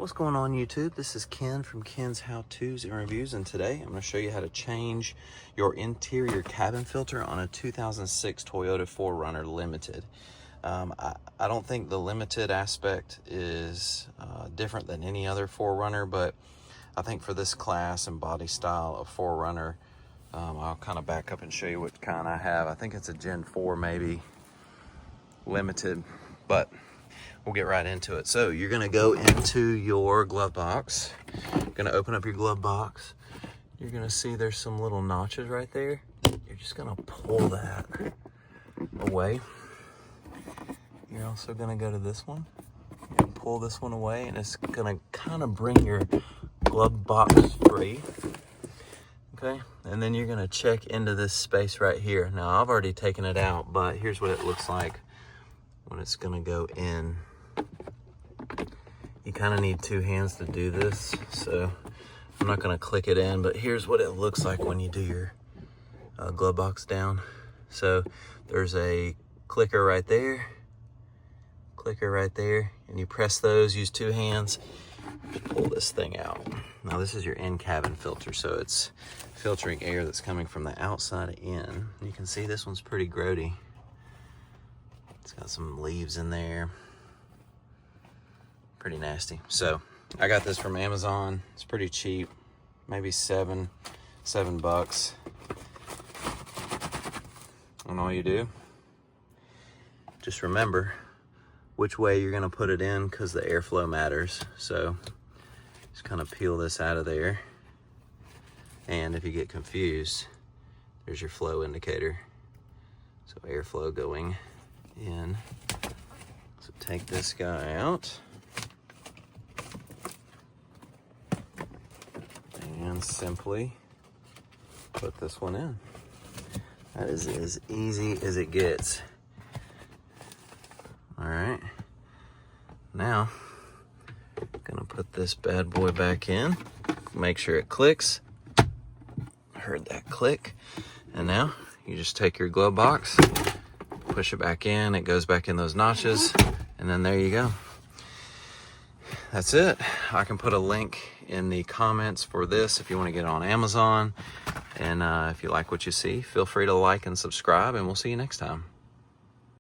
What's going on, YouTube? This is Ken from Ken's How To's and Reviews, and today I'm going to show you how to change your interior cabin filter on a 2006 Toyota 4Runner Limited. I don't think the limited aspect is different than any other 4Runner, but I think for this class and body style of 4Runner, I'll kind of back up and show you what kind I have. I think it's a Gen 4 maybe Limited, but we'll get right into it. So you're gonna go into your glove box. You're gonna open up your glove box. You're gonna see there's some little notches right there. You're just gonna pull that away. You're also gonna go to this one and pull this one away, and it's gonna kind of bring your glove box free. Okay, and then you're gonna check into this space right here. Now I've already taken it out, but here's what it looks like when it's gonna go in. You kind of need two hands to do this, so I'm not going to click it in, but here's what it looks like when you do your glove box down. So there's a clicker right there, and you press those, use two hands, pull this thing out. Now this is your in-cabin filter, so it's filtering air that's coming from the outside in. You can see this one's pretty grody. It's got some leaves in there. Pretty nasty. So I got this from Amazon. It's pretty cheap, maybe $7 bucks. And all you do, just remember which way you're gonna put it in, because the airflow matters. So just kind of peel this out of there, and if you get confused, there's your flow indicator. So airflow going in. So take this guy out and simply put this one in. That is as easy as it gets. All right, now I'm gonna put this bad boy back in, make sure it clicks. I heard that click. And now you just take your glove box, push it back in, it goes back in those notches, and then there you go. That's it. I can put a link in the comments for this if you want to get it on Amazon. And if you like what you see, feel free to like and subscribe, and we'll see you next time.